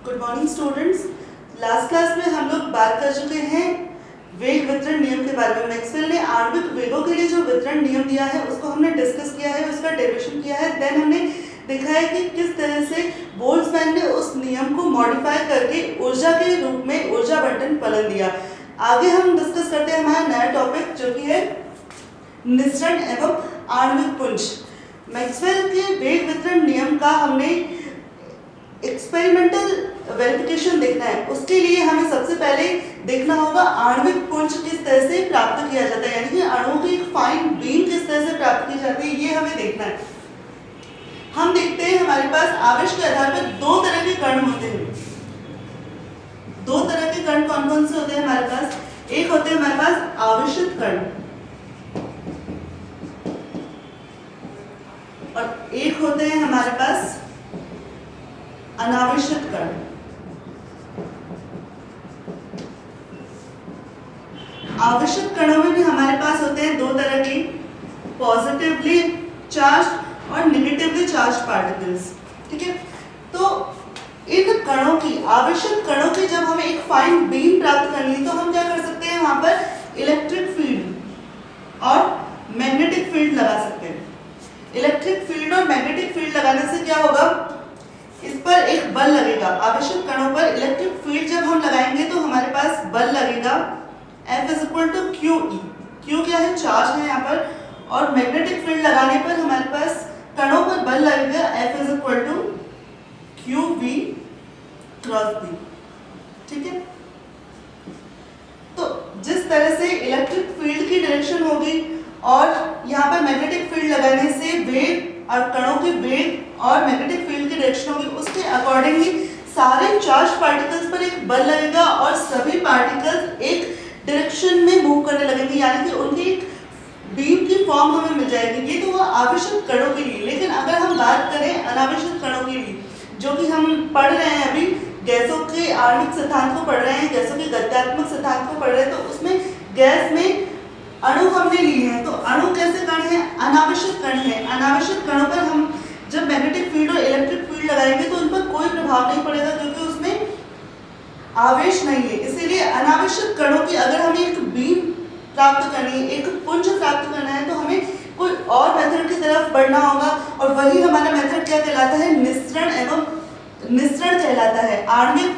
Good morning students. Last class में हम लोग बात कर चुके हैं वेग वितरण नियम के बारे में। मैक्सवेल ने आणविक वेगों के लिए जो वितरण नियम दिया है उसको हमने डिस्कस किया है, उसका डेरिवेशन किया है। देन हमने देखा है कि किस तरह से बोल्ट्जमैन ने उस नियम को मॉडिफाई करके ऊर्जा के रूप में ऊर्जा बंटन फलन दिया। आगे हम डिस्कस करते हैं हमारा नया टॉपिक जो कि है निस्सरण एवं आणविक पुंज। मैक्सवेल के वेग वितरण नियम का हमने एक्सपेरिमेंटल वेरिफिकेशन देखना है। उसके लिए हमें सबसे पहले देखना होगा आणविक पुंज किस तरह से प्राप्त किया जाता है, यानी कि अणुओं की एक फाइन बीम किस तरह से प्राप्त की जाती है, ये हमें देखना है। हम देखते हैं हमारे पास आवेश के आधार पर दो तरह के कण होते हैं। दो तरह के कण कौन कौन से होते हैं हमारे पास? एक होते हैं हमारे पास आवेशित कण और एक होते हैं हमारे पास अनावेशित कण। आवेशित कणों में भी हमारे पास होते हैं दो तरह के, पॉजिटिवली चार्ज और नेगेटिवली चार्ज पार्टिकल्स। ठीक है, तो इन कणों की, आवेशित कणों की जब हमें एक फाइन बीम प्राप्त करनी है तो हम क्या कर सकते हैं, वहां पर इलेक्ट्रिक फील्ड और मैग्नेटिक फील्ड लगा सकते हैं। इलेक्ट्रिक फील्ड और मैग्नेटिक फील्ड लगाने से क्या होगा, इस पर एक बल लगेगा। आवेशित कणों पर इलेक्ट्रिक फील्ड जब हम लगाएंगे तो हमारे पास बल लगेगा F = QE। Q क्या है, चार्ज है यहाँ पर। और मैग्नेटिक फील्ड लगाने पर हमारे पास कणों पर बल लगेगा F = QV × B। ठीक है, तो जिस तरह से इलेक्ट्रिक फील्ड की डायरेक्शन होगी और यहाँ पर मैग्नेटिक फील्ड लगाने से वेग और कणों के वेग और मैग्नेटिक फील्ड की डायरेक्शन होगी, उसके अकॉर्डिंगली सारे चार्ज पार्टिकल्स पर एक बल लगेगा और सभी पार्टिकल्स एक डायरेक्शन में मूव करने लगेंगे, यानी कि उनकी एक बीम की फॉर्म हमें मिल जाएगी। ये तो वो आवेशित कणों के लिए। लेकिन अगर हम बात करें अनावेशित कणों के लिए, जो कि हम पढ़ रहे हैं अभी, गैसों के आणविक सिद्धांत को पढ़ रहे हैं, गैसों के गत्यात्मक सिद्धांत को पढ़ रहे हैं, तो उसमें गैस में अणु हमने लिए हैं। तो अणु कैसे कण है, अनावेशित कण है। अनावेशित कणों पर हम जब मैग्नेटिक फील्ड और इलेक्ट्रिक फील्ड लगाएंगे तो उन पर कोई प्रभाव नहीं पड़ेगा, क्योंकि उसमें आवेश नहीं है। इसीलिए अनावेशित कणों की अगर हमें एक बीम प्राप्त करनी है, एक पुंज प्राप्त करना है, तो हमें कोई और मेथड की तरफ बढ़ना होगा। और वही हमारा मेथड क्या कहलाता है, निस्सरण कहलाता है। आणविक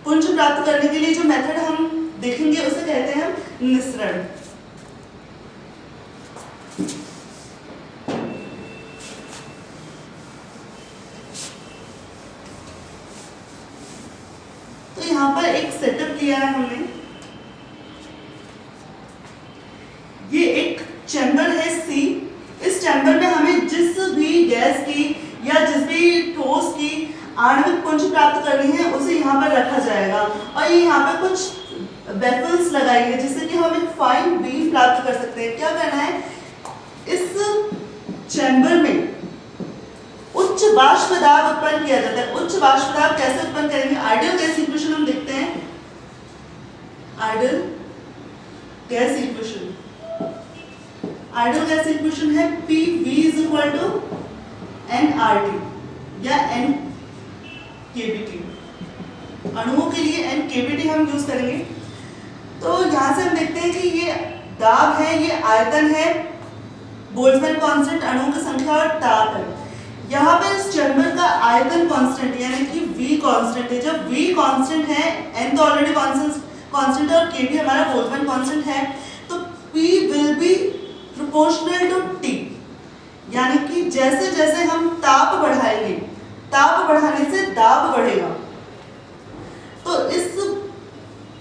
पुंज प्राप्त करने के लिए जो मेथड हम देखेंगे उसे कहते हैं निस्सरण। तो यहाँ पर एक सेटअप दिया है हमने। ये एक चैम्बर है C। इस चैम्बर में हमें जिस भी गैस की या जिस भी ठोस की आणविक पुंज प्राप्त करनी है उसे यहाँ पर रखा जाएगा। और ये यहाँ पर कुछ बेफल्स लगाई है जिससे कि हम एक फाइन बीम प्राप्त कर सकते हैं। क्या करना है, इस चैम्बर में उच्च वाष्प दाब उत्पन्न किया जाता है। उच्च वाष्प दाब कैसे उत्पन्न करेंगे, आइडियल गैस इक्वेशन हम देखते हैं। आइडियल गैस इक्वेशन है PV = nRT या NKBT। अणुओं के लिए NKBT हम यूज करेंगे। तो यहाँ से हम देखते हैं कि ये दाब है, ये आयतन है, बोल्ट्जमैन कांस्टेंट अणुओं की संख्या और ताप है। यहाँ पर इस चैम्बर का आयतन कांस्टेंट यानी कि V कांस्टेंट है। जब V कांस्टेंट है, N तो ऑलरेडी कांस्टेंट है और Kb हमारा बोल्ट्जमैन कांस्टेंट है, तो P will be proportional to T, यानी कि जैसे जैसे हम ताप बढ़ाएंगे, ताप बढ़ाने से दाब बढ़ेगा। तो इस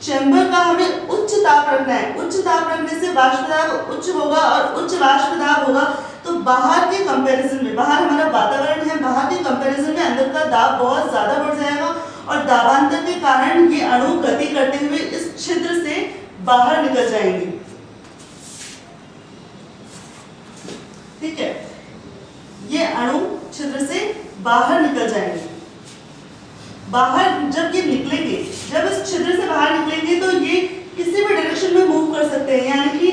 चैम्बर का हमें उच्च ताप रखना है। उच्च ताप रखने से वाष्प दाब उच्च होगा और उच्च वाष्प दाब होगा तो बाहर के कंपैरिजन में, बाहर हमारा वातावरण है, बाहर के कंपैरिजन में अंदर का दाब बहुत ज्यादा बढ़ जाएगा और दाबांतर के कारण ये अणु गति करते हुए इस छिद्र से बाहर निकल जाएंगे। ठीक है, ये अणु छिद्र से बाहर निकल जाएंगे। बाहर जब ये निकलेंगे, जब इस छिद्र से बाहर निकलेंगे तो ये किसी भी डायरेक्शन में मूव कर सकते हैं, यानी कि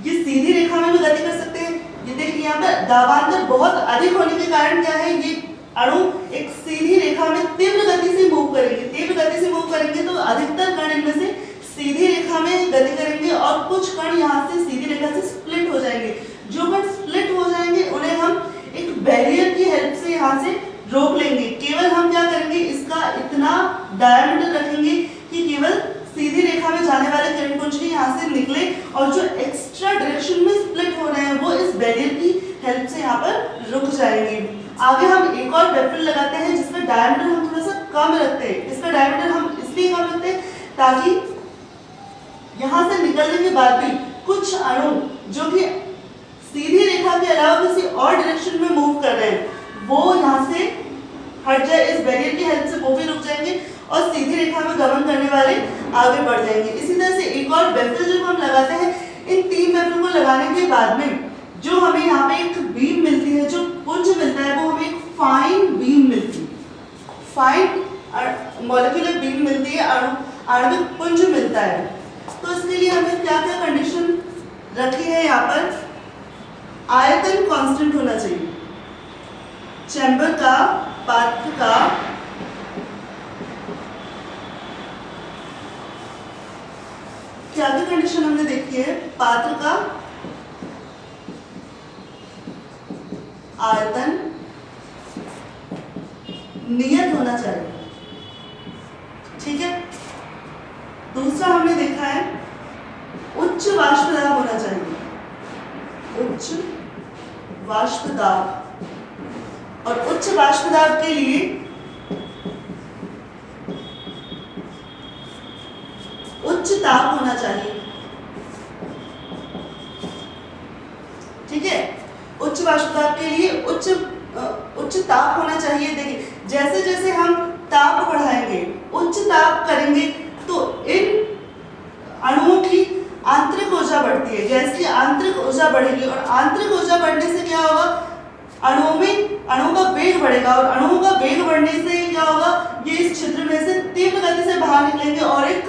ये सीधी रेखा में भी गति कर सकते हैं। ये देखिए यहाँ पर दाबांतर बहुत अधिक होने के कारण क्या है, ये अणु एक सीधी रेखा में तीव्र गति से मूव करेंगे। गति से मूव करेंगे तो अधिकतर कण इनमें से सीधी रेखा में गति करेंगे और कुछ कण यहाँ से सीधी रेखा से स्प्लिट हो जाएंगे। जो कण स्प्लिट हो जाएंगे उन्हें हम एक बैरियर की हेल्प से यहाँ से रोक लेंगे। केवल हम क्या करेंगे, इसका इतना डायमीटर रखेंगे कि केवल सीधी रेखा में जाने वाले किरणपुंज ही यहाँ से निकले और जो एक्स्ट्रा डायरेक्शन में स्प्लिट हो रहे हैं वो इस बैरियर की हेल्प से यहाँ पर रुक जाएंगे। आगे हम एक और बेफिल लगाते हैं जिसका डायमीटर हम थोड़ा सा कम रखते हैं। इसका डायमीटर हम इसलिए कम रखते हैं ताकि यहाँ से निकलने के बाद भी कुछ अणु जो कि सीधी रेखा के अलावा किसी और डायरेक्शन में मूव कर रहे हैं वो यहाँ से हट जाए, इस बैरियर की हेल्प से वो भी रुक जाएंगे और सीधी रेखा में गमन करने वाले आगे बढ़ जाएंगे। इसी तरह से एक और बेफिल जब हम लगाते हैं, इन 3 बेफिल को लगाने के बाद में जो हमें यहाँ पे एक बीम मिलती है, जो पुंज मिलता है वो हमें एक फाइन बीम मिलती है, फाइन मॉलिक्यूलर बीम मिलती है, आणविक पुंज मिलता है। तो इसके लिए हमें क्या क्या कंडीशन रखी है यहाँ पर, आयतन कांस्टेंट होना चाहिए, चैम्बर का, पात्र का क्या क्या कंडीशन हमने देखी है, पात्र का आयतन नियत होना चाहिए, ठीक है। दूसरा हमने देखा है उच्च वाष्प दाब होना चाहिए, उच्च वाष्प दाब, और उच्च वाष्प दाब के लिए उच्च ताप होना चाहिए, ठीक है। उच्च वाष्प दाब के लिए उच्च ताप होना चाहिए। देखिए जैसे जैसे हम ताप बढ़ाएंगे, उच्च ताप करेंगे तो इन अणुओं की आंतरिक ऊर्जा बढ़ती है। गैस की आंतरिक ऊर्जा बढ़ेगी और आंतरिक ऊर्जा बढ़ने से क्या होगा, अणुओं का वेग बढ़ेगा और अणुओं का वेग बढ़ने से क्या होगा, ये इस छिद्र में से तीव्र गति से बाहर निकलेंगे और एक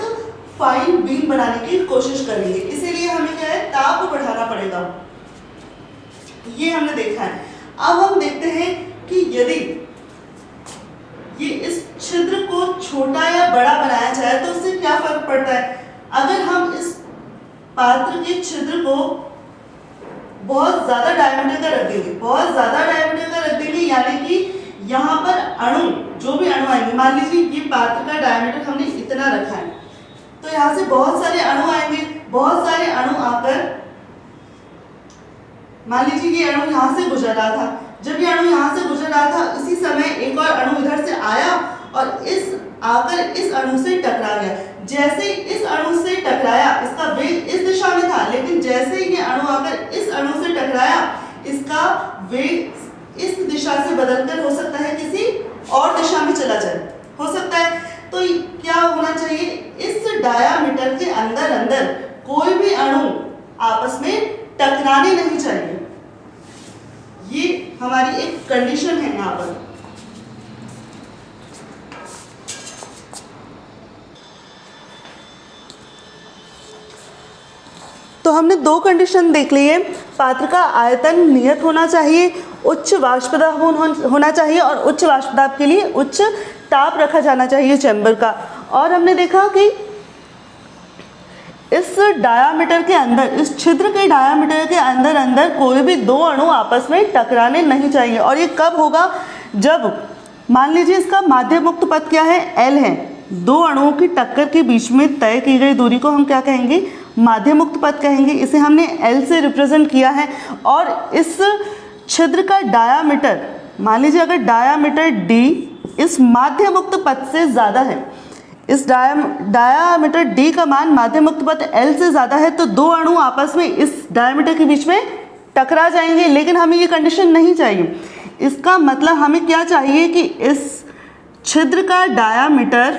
फाइन बीम बनाने की कोशिश करेंगे। इसीलिए हमें क्या है, ताप बढ़ाना पड़ेगा। ये हमने देखा है। अब हम देखते हैं कि यदि ये इस छिद्र को छोटा या बड़ा बनाया जाए तो उससे क्या फर्क पड़ता है। अगर हम इस पात्र के छिद्र को बहुत ज्यादा डायमीटर का रख देंगे, बहुत ज्यादा डायमीटर का रख देंगे, यानी कि यहाँ पर अणु, जो भी अणु आएंगे, मान लीजिए ये पात्र का डायमीटर हमने इतना रखा है, तो यहाँ से बहुत सारे अणु आएंगे। बहुत सारे अणु आकर, मान लीजिए ये अणु यहाँ से गुजर रहा था, जब ये अणु यहाँ से गुजर रहा था इसी समय एक और अणु इधर से आया और आकर इस अणु से टकरा गया। जैसे इस अणु से टकराया, इसका वेग इस दिशा में था, लेकिन जैसे ये अणु आकर इस अणु से टकराया, इसका वेग इस दिशा से बदलकर हो सकता है किसी और दिशा में चला जाए, हो सकता है। तो क्या होना चाहिए, इस डायामीटर के अंदर अंदर कोई भी अणु आपस में टकराने नहीं चाहिए। ये हमारी एक कंडीशन है यहाँ पर। तो हमने 2 कंडीशन देख ली है, पात्र का आयतन नियत होना चाहिए, उच्च वाष्प दाब होना चाहिए और उच्च वाष्प दाब के लिए उच्च ताप रखा जाना चाहिए चैम्बर का। और हमने देखा कि इस डायामीटर के अंदर, इस छिद्र के डायामीटर के अंदर अंदर कोई भी 2 अणु आपस में टकराने नहीं चाहिए। और ये कब होगा, जब मान लीजिए इसका माध्य मुक्त पथ क्या है, L है। 2 अणुओं की टक्कर के बीच में तय की गई दूरी को हम क्या कहेंगे, माध्य मुक्त पथ कहेंगे। इसे हमने L से रिप्रेजेंट किया है। और इस छिद्र का डायामीटर, मान लीजिए अगर डायामीटर D इस माध्य मुक्त पथ से ज़्यादा है, इस डायामीटर D का मान माध्य मुक्त पथ L से ज़्यादा है, तो 2 अणु आपस में इस डायामीटर के बीच में टकरा जाएंगे। लेकिन हमें ये कंडीशन नहीं चाहिए। इसका मतलब हमें क्या चाहिए कि इस छिद्र का डायामीटर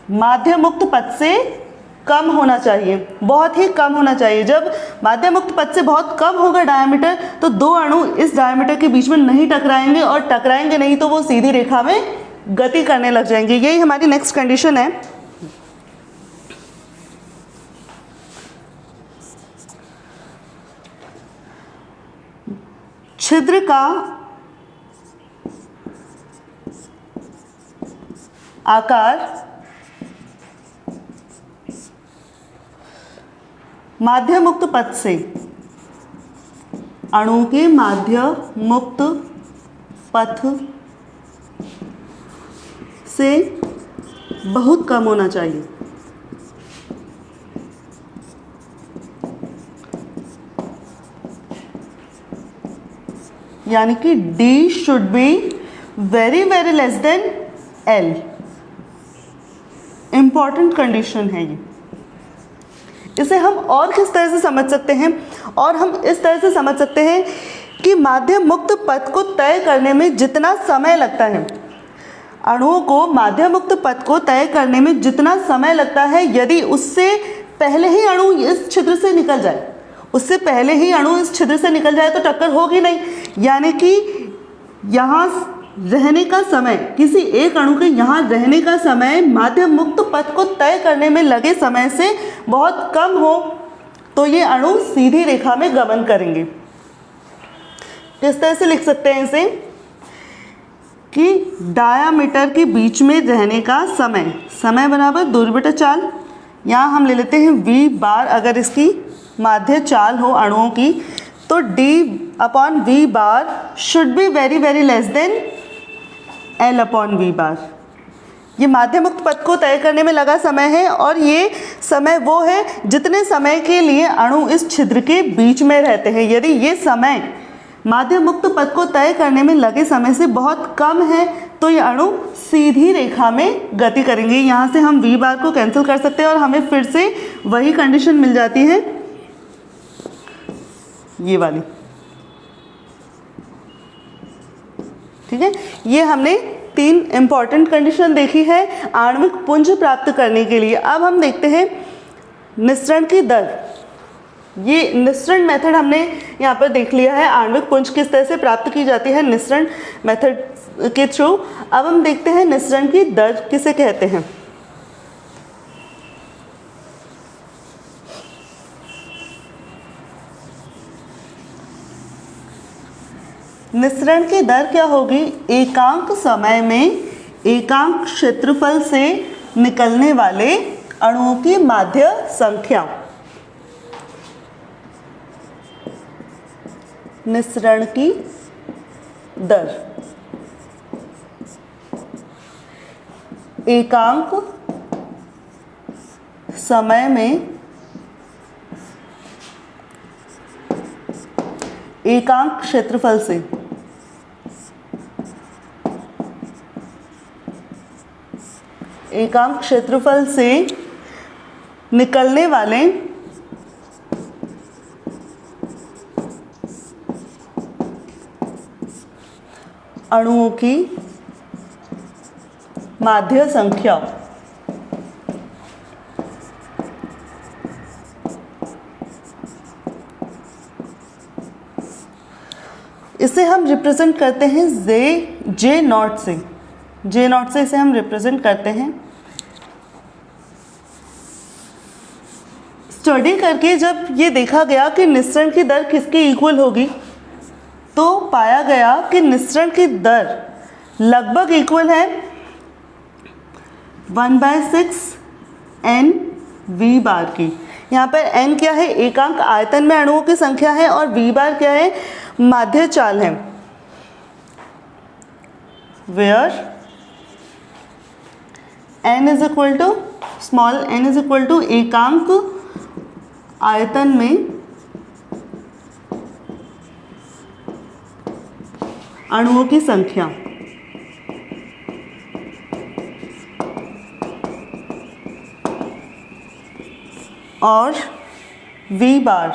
माध्य मुक्त पथ से कम होना चाहिए, बहुत ही कम होना चाहिए। जब माध्य मुक्त पथ से बहुत कम होगा डायामीटर, तो 2 अणु इस डायामीटर के बीच में नहीं टकराएंगे, और टकराएंगे नहीं तो वो सीधी रेखा में गति करने लग जाएंगे। यही हमारी नेक्स्ट कंडीशन है। छिद्र का आकार माध्य मुक्त पथ से, अणु के माध्य मुक्त पथ से बहुत कम होना चाहिए। यानी कि D should be very very less than L। Important condition है ये। इसे हम और किस तरह से समझ सकते हैं, और हम इस तरह से समझ सकते हैं कि माध्य मुक्त पथ को तय करने में जितना समय लगता है, अणुओं को माध्य मुक्त पथ को तय करने में जितना समय लगता है, यदि उससे पहले ही अणु इस छिद्र से निकल जाए, उससे पहले ही अणु इस छिद्र से निकल जाए तो टक्कर होगी नहीं। यानी कि यहाँ रहने का समय, किसी एक अणु के यहाँ रहने का समय माध्य मुक्त पथ को तय करने में लगे समय से बहुत कम हो तो ये अणु सीधी रेखा में गमन करेंगे। किस तरह से लिख सकते हैं इसे कि डायामीटर के बीच में रहने का समय, समय बराबर दूरी बटा चाल, यहाँ हम ले लेते हैं v बार। अगर इसकी माध्य चाल हो अणुओं की तो d upon v bar should be very very less than L upon v bar. ये माध्य मुक्त पथ को तय करने में लगा समय है, और ये समय वो है जितने समय के लिए अणु इस छिद्र के बीच में रहते हैं। यदि ये समय माध्य मुक्त पथ को तय करने में लगे समय से बहुत कम है तो ये अणु सीधी रेखा में गति करेंगे। यहाँ से हम v बार को कैंसिल कर सकते हैं और हमें फिर से वही कंडीशन मिल जाती है, ये वाली। ठीक है, ये हमने 3 इंपॉर्टेंट कंडीशन देखी है आणविक पुंज प्राप्त करने के लिए। अब हम देखते हैं निस्सरण की दर। ये निस्सरण मेथड हमने यहाँ पर देख लिया है, आणविक पुंज किस तरह से प्राप्त की जाती है निस्सरण मेथड के थ्रू। अब हम देखते हैं निस्सरण की दर किसे कहते हैं। निस्सरण की दर क्या होगी, एकांक समय में एकांक क्षेत्रफल से निकलने वाले अणुओं की माध्य संख्या। निस्सरण की दर एकांक समय में एकांक क्षेत्रफल से एकांक क्षेत्रफल से निकलने वाले अणुओं की माध्य संख्या। इसे हम रिप्रेजेंट करते हैं जे नॉट से, जे नॉट से इसे हम रिप्रेजेंट करते हैं। स्टडी करके जब ये देखा गया कि निस्सरण की दर किसके इक्वल होगी तो पाया गया कि निस्सरण की दर लगभग इक्वल है 1/6 n v बार की। यहाँ पर n क्या है, एकांक आयतन में अणुओं की संख्या है, और v बार क्या है, माध्य चाल है। Where n is equal to small n is equal to एकांक आयतन में अणुओं की संख्या। और v बार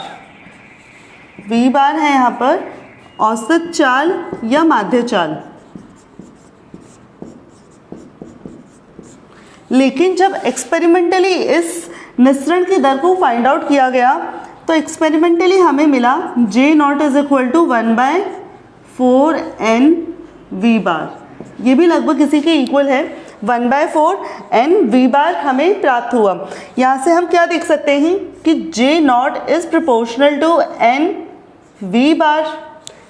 है यहाँ पर औसत चाल या माध्य चाल। लेकिन जब एक्सपेरिमेंटली इस निस्सरण की दर को फाइंड आउट किया गया तो एक्सपेरिमेंटली हमें मिला J naught is equal to 1/4 n v bar. ये भी लगभग इसी के इक्वल है, 1/4 n v बार हमें प्राप्त हुआ। यहाँ से हम क्या देख सकते हैं कि J naught is proportional to n v bar.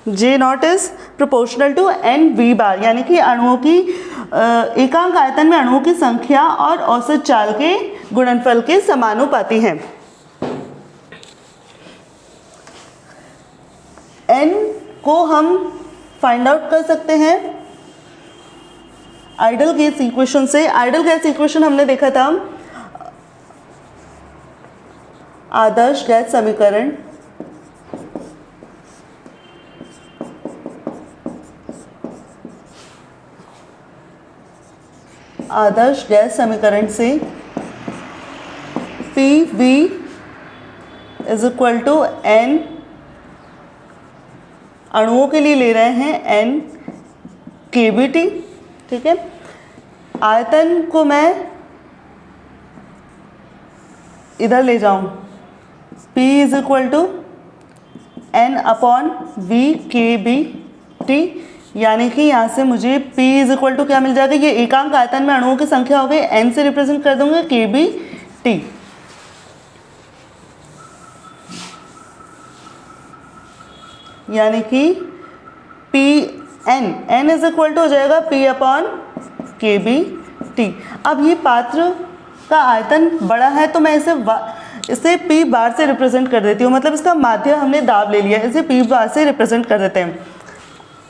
J naught is proportional to N V bar, यानी कि अणुओं की एकांक आयतन में अणुओं की संख्या और औसत चाल के गुणनफल के समानुपाती हैं। एन को हम फाइंड आउट कर सकते हैं आइडल गैस इक्वेशन से। आइडल गैस इक्वेशन हमने देखा था आदर्श गैस समीकरण, आदर्श गैस समीकरण से P V is equal to N, अणुओं के लिए ले रहे हैं एन के बी टी, ठीक है। आयतन को मैं इधर ले जाऊं, P is equal to N upon V K B T, यानी कि यहाँ से मुझे P इज इक्वल टू क्या मिल जाएगा, ये एकांक आयतन में अणुओं की संख्या हो गई, N से रिप्रेजेंट कर दूंगा के बी टी, यानी कि P N is equal to हो जाएगा P upon K B T. अब ये पात्र का आयतन बड़ा है तो मैं इसे P बार से रिप्रेजेंट कर देती हूँ, मतलब इसका माध्य हमने दाब ले लिया, इसे P बार से रिप्रेजेंट कर देते हैं।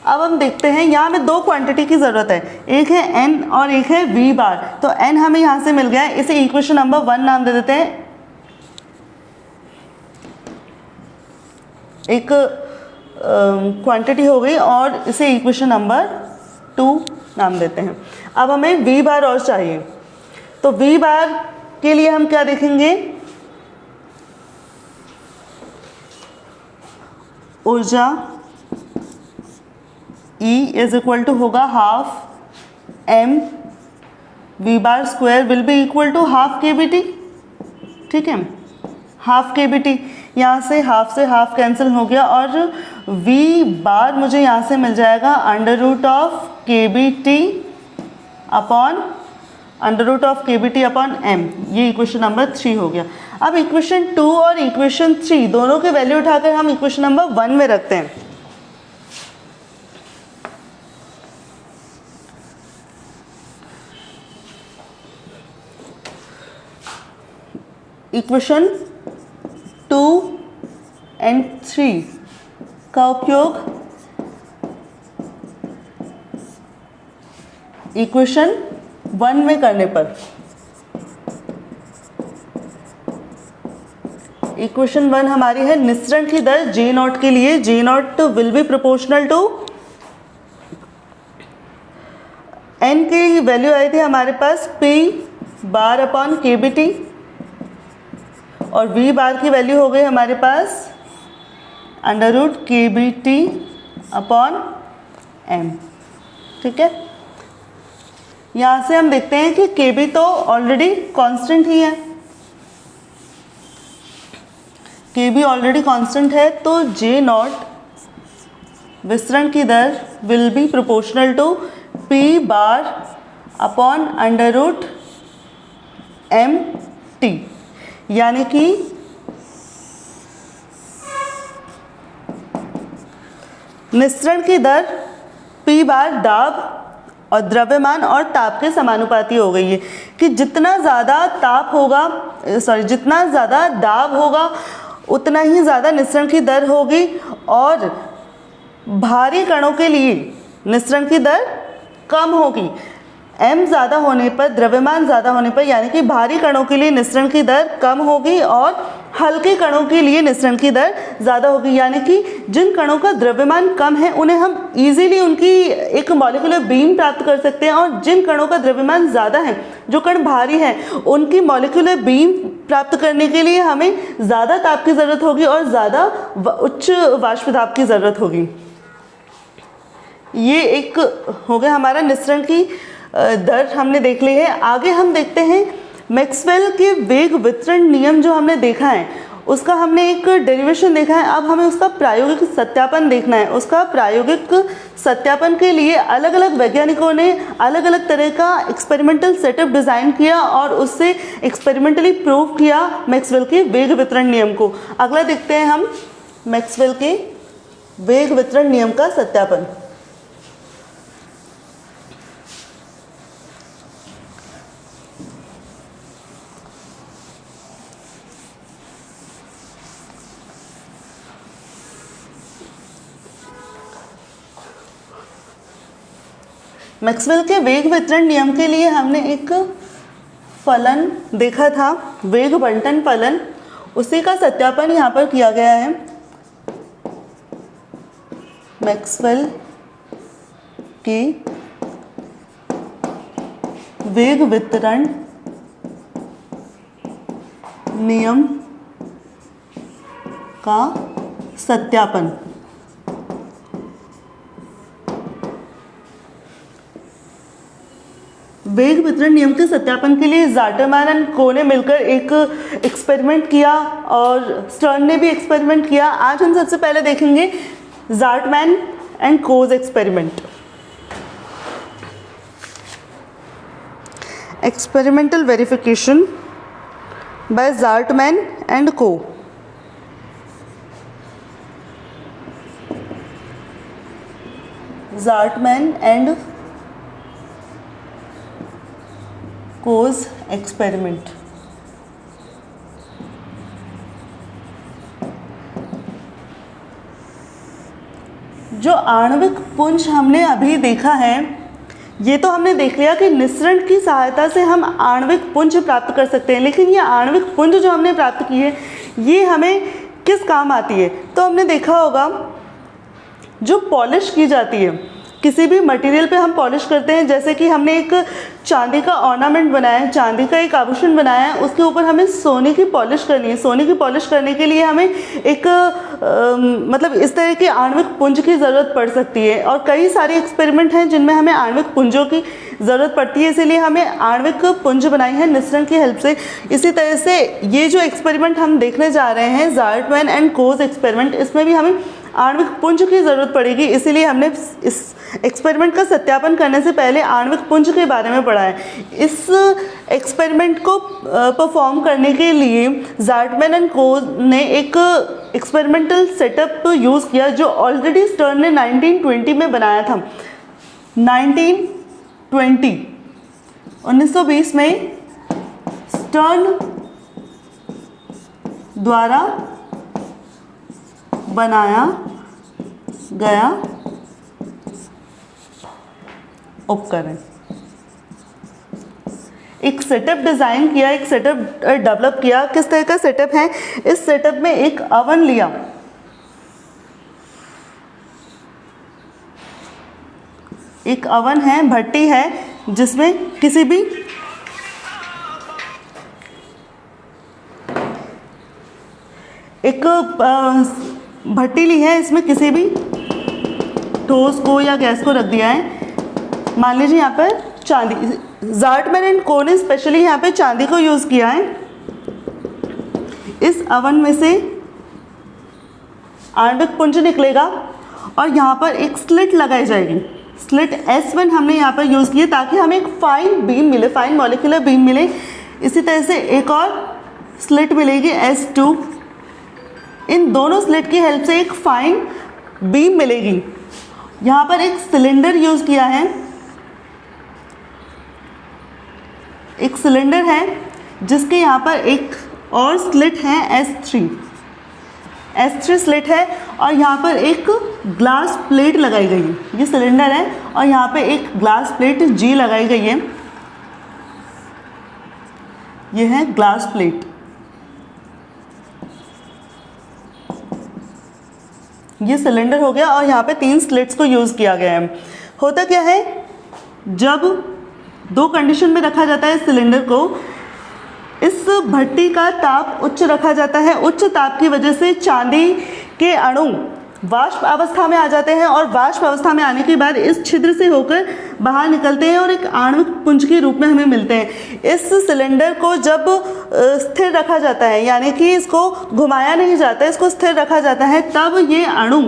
अब हम देखते हैं यहाँ हमें दो क्वांटिटी की ज़रूरत है, एक है N और एक है V बार। तो N हमें यहाँ से मिल गया है, इसे इक्वेशन नंबर 1 नाम दे देते हैं, एक क्वांटिटी हो गई, और इसे इक्वेशन नंबर 2 नाम देते हैं। अब हमें V बार और चाहिए, तो V बार के लिए हम क्या देखेंगे, ऊर्जा E इज इक्वल टू होगा half m V bar square will be equal to half K B T, ठीक है। हाफ के बी टी, यहाँ से हाफ कैंसिल हो गया, और V बार मुझे यहाँ से मिल जाएगा अंडर रूट ऑफ के बी टी अपॉन m, ये इक्वेशन नंबर 3 हो गया। अब इक्वेशन 2 और इक्वेशन 3 दोनों के वैल्यू उठाकर हम इक्वेशन नंबर 1 में रखते हैं। इक्वेशन 2 एंड 3 का उपयोग इक्वेशन 1 में करने पर, इक्वेशन 1 हमारी है निस्सरण की दर जे नॉट के लिए, J naught will be proportional to N की वैल्यू आई थी हमारे पास P bar upon K B T, और V बार की वैल्यू हो गई हमारे पास under root K B T upon m, ठीक है। यहाँ से हम देखते हैं कि के बी तो ऑलरेडी कांस्टेंट ही है, के बी ऑलरेडी कांस्टेंट है, तो जे नॉट विसरण की दर will be proportional to P bar upon under root m t, यानी कि निस्सरण की दर P बार दाब और द्रव्यमान और ताप के समानुपाती हो गई है, कि जितना ज़्यादा दाब होगा उतना ही ज़्यादा निस्सरण की दर होगी, और भारी कणों के लिए निस्सरण की दर कम होगी। m ज़्यादा होने पर, द्रव्यमान ज़्यादा होने पर, यानी कि भारी कणों के लिए निस्सरण की दर कम होगी और हल्के कणों के लिए निस्सरण की दर ज़्यादा होगी, यानी कि जिन कणों का द्रव्यमान कम है उन्हें हम इजीली उनकी एक मॉलिक्यूलर बीम प्राप्त कर सकते हैं, और जिन कणों का द्रव्यमान ज़्यादा है, जो कण भारी हैं, उनकी मॉलिक्यूलर बीम प्राप्त करने के लिए हमें ज़्यादा ताप की ज़रूरत होगी और ज़्यादा उच्च वाष्प दाब की ज़रूरत होगी। ये एक हो गया हमारा निस्सरण की दर हमने देख ली है। आगे हम देखते हैं मैक्सवेल के वेग वितरण नियम जो हमने देखा है, उसका हमने एक डेरिवेशन देखा है। अब हमें उसका प्रायोगिक सत्यापन देखना है। उसका प्रायोगिक सत्यापन के लिए अलग अलग वैज्ञानिकों ने अलग अलग तरह का एक्सपेरिमेंटल सेटअप डिज़ाइन किया और उससे एक्सपेरिमेंटली प्रूव किया मैक्सवेल के वेग वितरण नियम को। अगला देखते हैं हम मैक्सवेल के वेग वितरण नियम का सत्यापन। मैक्सवेल के वेग वितरण नियम के लिए हमने एक फलन देखा था, वेग बंटन फलन, उसी का सत्यापन यहाँ पर किया गया है। मैक्सवेल के वेग वितरण नियम का सत्यापन। वेग वितरण नियम के सत्यापन के लिए ज़ाटरमैन एंड को ने मिलकर एक एक्सपेरिमेंट किया और स्टर्न ने भी एक्सपेरिमेंट किया। आज हम सबसे पहले देखेंगे Zartman and Ko's experiment. Experimental verification by Zartman and Ko. Zartman and Ko's experiment. जो आणविक पुंज हमने अभी देखा है, ये तो हमने देख लिया कि निस्सरण की सहायता से हम आणविक पुंज प्राप्त कर सकते हैं, लेकिन ये आणविक पुंज जो हमने प्राप्त की है ये हमें किस काम आती है? तो हमने देखा होगा जो पॉलिश की जाती है, किसी भी मटेरियल पे हम पॉलिश करते हैं, जैसे कि हमने एक चांदी का ऑर्नामेंट बनाया है, चांदी का एक आभूषण बनाया है, उसके ऊपर हमें सोने की पॉलिश करनी है। सोने की पॉलिश करने के लिए हमें एक मतलब इस तरह के आणविक पुंज की ज़रूरत पड़ सकती है, और कई सारे एक्सपेरिमेंट हैं जिनमें हमें आणविक पुंजों की ज़रूरत पड़ती है, इसीलिए हमें आणविक पुंज बनाई है निस्सरण की हेल्प से। इसी तरह से ये जो एक्सपेरिमेंट हम देखने जा रहे हैं, ज़ाटरमैन एंड कोज एक्सपेरिमेंट, इसमें भी हमें आणविक पुंज की ज़रूरत पड़ेगी, इसीलिए हमने इस एक्सपेरिमेंट का सत्यापन करने से पहले आणविक पुंज के बारे में पढ़ा है। इस एक्सपेरिमेंट को परफॉर्म करने के लिए ज़ाटरमैन एंड कोज ने एक एक्सपेरिमेंटल सेटअप यूज़ किया जो ऑलरेडी स्टर्न ने 1920 में बनाया था। 1920 में स्टर्न द्वारा बनाया गया उपकरण, एक सेटअप डिज़ाइन किया, एक सेटअप डेवलप किया। किस तरह का सेटअप है? इस सेटअप में एक अवन लिया, एक अवन है, भट्टी है, जिसमें किसी भी एक भट्टी ली है, इसमें किसी भी ठोस को या गैस को रख दिया है। मान लीजिए यहाँ पर चांदी, ज़ाटरमैन एंड को ने स्पेशली यहाँ पे चांदी को यूज़ किया है। इस अवन में से आणविक पुंज निकलेगा और यहाँ पर एक स्लिट लगाई जाएगी। स्लिट S1 हमने यहाँ पर यूज़ किया ताकि हमें एक फाइन बीम मिले, फाइन मॉलिक्यूलर बीम मिले। इसी तरह से एक और स्लिट मिलेगी S2। इन दोनों स्लिट की हेल्प से एक फाइन बीम मिलेगी। यहाँ पर एक सिलेंडर यूज़ किया है, एक सिलेंडर है जिसके यहाँ पर एक और स्लिट है S3 स्लिट है, और यहाँ पर एक ग्लास प्लेट लगाई गई है। ये सिलेंडर है और यहाँ पे एक ग्लास प्लेट G लगाई गई है। ये है ग्लास प्लेट। ये सिलेंडर हो गया और यहाँ पे 3 स्लिट्स को यूज़ किया गया है। होता क्या है, जब 2 कंडीशन में रखा जाता है सिलेंडर को, इस भट्टी का ताप उच्च रखा जाता है। उच्च ताप की वजह से चांदी के अणु वाष्प अवस्था में आ जाते हैं, और वाष्प अवस्था में आने के बाद इस छिद्र से होकर बाहर निकलते हैं और एक आणविक पुंज के रूप में हमें मिलते हैं। इस सिलेंडर को जब स्थिर रखा जाता है, यानी कि इसको घुमाया नहीं जाता, इसको स्थिर रखा जाता है, तब ये अणु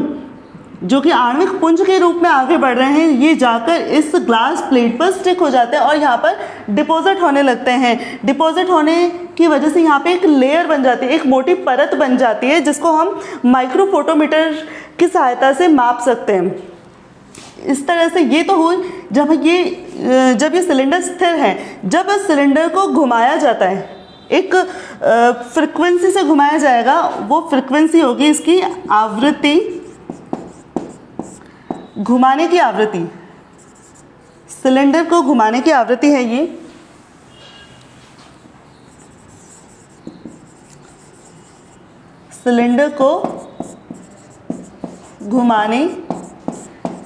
जो कि आणविक पुंज के रूप में आगे बढ़ रहे हैं, ये जाकर इस ग्लास प्लेट पर स्टिक हो जाते हैं और यहाँ पर डिपॉजिट होने लगते हैं। डिपॉजिट होने की वजह से यहाँ पे एक लेयर बन जाती है, एक मोटी परत बन जाती है, जिसको हम माइक्रोफोटोमीटर की सहायता से माप सकते हैं। इस तरह से ये तो हुई जब ये सिलेंडर स्थिर है। जब इस सिलेंडर को घुमाया जाता है, एक फ्रिक्वेंसी से घुमाया जाएगा, वो फ्रिक्वेंसी होगी इसकी आवृत्ति, घुमाने की आवृत्ति, सिलेंडर को घुमाने की आवृत्ति है ये। सिलेंडर को घुमाने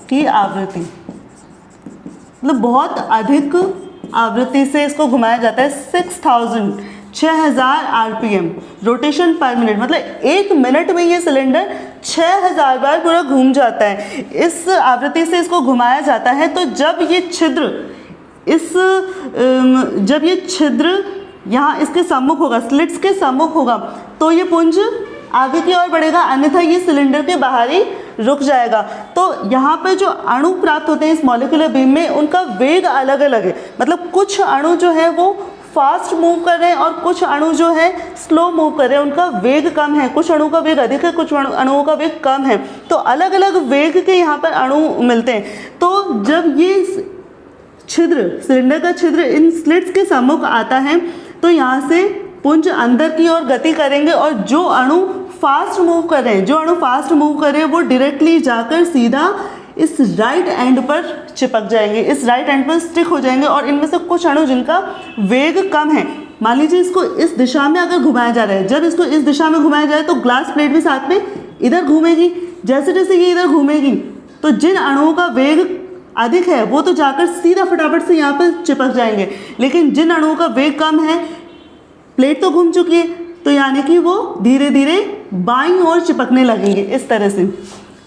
की आवृत्ति, मतलब बहुत अधिक आवृत्ति से इसको घुमाया जाता है। 6000 आरपीएम रोटेशन पर मिनट, मतलब 1 मिनट में ये सिलेंडर 6000 बार पूरा घूम जाता है। इस आवृत्ति से इसको घुमाया जाता है। तो जब ये छिद्र यहाँ इसके सम्मुख होगा, स्लिट्स के सम्मुख होगा, तो ये पुंज आगे की ओर बढ़ेगा, अन्यथा ये सिलेंडर के बाहर ही रुक जाएगा। तो यहाँ पर जो अणु प्राप्त होते हैं इस मॉलिक्यूलर बीम में, उनका वेग अलग अलग है। मतलब कुछ अणु जो है वो फास्ट मूव कर रहे हैं और कुछ अणु जो है स्लो मूव कर रहे हैं, उनका वेग कम है। कुछ अणु का वेग अधिक है, कुछ अणुओं का वेग कम है। तो अलग अलग वेग के यहाँ पर अणु मिलते हैं। तो जब ये छिद्र, सिलेंडर का छिद्र इन स्लिट्स के सम्मुख आता है, तो यहाँ से पुंज अंदर की ओर गति करेंगे और जो अणु फास्ट मूव कर रहे हैं, वो डायरेक्टली जाकर सीधा इस राइट एंड पर चिपक जाएंगे, इस राइट एंड पर स्टिक हो जाएंगे। और इनमें से कुछ अणु जिनका वेग कम है, मान लीजिए इसको इस दिशा में अगर घुमाया जा रहा है, जब इसको इस दिशा में घुमाया जाए तो ग्लास प्लेट भी साथ में इधर घूमेगी। जैसे जैसे ये इधर घूमेगी तो जिन अणुओं का वेग अधिक है वो तो जाकर सीधा फटाफट से यहाँ पर चिपक जाएंगे, लेकिन जिन अणुओं का वेग कम है, प्लेट तो घूम चुकी है, तो यानी कि वो धीरे धीरे बाईं ओर चिपकने लगेंगे। इस तरह से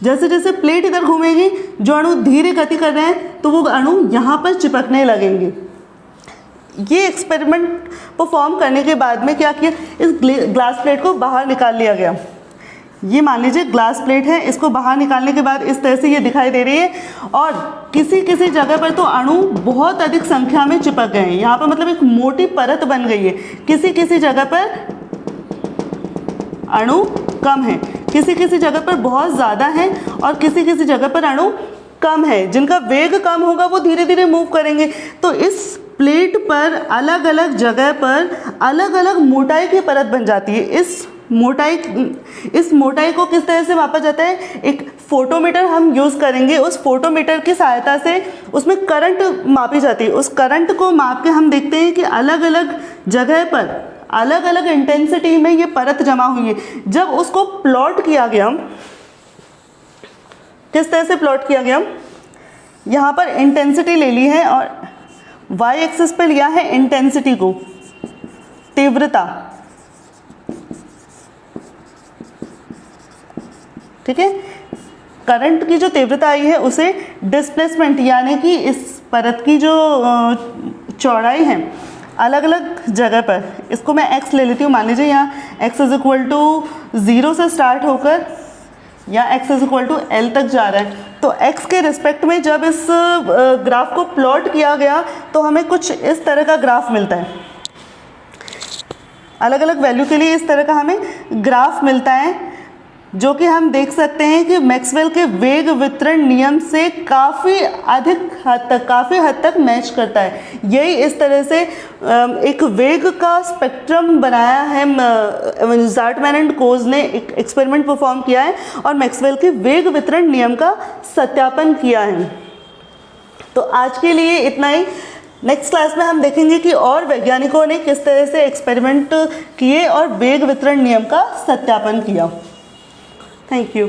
जैसे जैसे प्लेट इधर घूमेगी, जो अणु धीरे गति कर रहे हैं तो वो अणु यहाँ पर चिपकने लगेंगे। ये एक्सपेरिमेंट परफॉर्म करने के बाद में क्या किया, इस ग्लास प्लेट को बाहर निकाल लिया गया। ये मान लीजिए ग्लास प्लेट है, इसको बाहर निकालने के बाद इस तरह से ये दिखाई दे रही है। और किसी किसी जगह पर तो अणु बहुत अधिक संख्या में चिपक गए हैं, यहाँ पर मतलब एक मोटी परत बन गई है। किसी किसी जगह पर अणु कम है, किसी किसी जगह पर बहुत ज़्यादा है और किसी किसी जगह पर अणु कम है। जिनका वेग कम होगा वो धीरे धीरे मूव करेंगे। तो इस प्लेट पर अलग अलग जगह पर अलग अलग मोटाई की परत बन जाती है। इस मोटाई को किस तरह से मापा जाता है, एक फोटोमीटर हम यूज़ करेंगे। उस फोटोमीटर की सहायता से उसमें करंट मापी जाती है। उस करंट को माप के हम देखते हैं कि अलग अलग जगह पर अलग अलग इंटेंसिटी में ये परत जमा हुई है। जब उसको प्लॉट किया गया, किस तरह से प्लॉट किया गया, यहाँ पर इंटेंसिटी ले ली है और वाई एक्सिस पे लिया है इंटेंसिटी को, तीव्रता, ठीक है। करंट की जो तीव्रता आई है उसे डिस्प्लेसमेंट, यानी कि इस परत की जो चौड़ाई है अलग अलग जगह पर, इसको मैं x ले लेती हूँ। मान लीजिए यहाँ x इज इक्वल टू 0 से स्टार्ट होकर या x is equal to L तक जा रहा है। तो x के रिस्पेक्ट में जब इस ग्राफ को प्लॉट किया गया तो हमें कुछ इस तरह का ग्राफ मिलता है। अलग अलग वैल्यू के लिए इस तरह का हमें ग्राफ मिलता है, जो कि हम देख सकते हैं कि मैक्सवेल के वेग वितरण नियम से काफ़ी हद तक मैच करता है। यही इस तरह से एक वेग का स्पेक्ट्रम बनाया है। ज़ार्टमैन एंड कोज ने एक एक्सपेरिमेंट परफॉर्म किया है और मैक्सवेल के वेग वितरण नियम का सत्यापन किया है। तो आज के लिए इतना ही। नेक्स्ट क्लास में हम देखेंगे कि और वैज्ञानिकों ने किस तरह से एक्सपेरिमेंट किए और वेग वितरण नियम का सत्यापन किया। Thank you.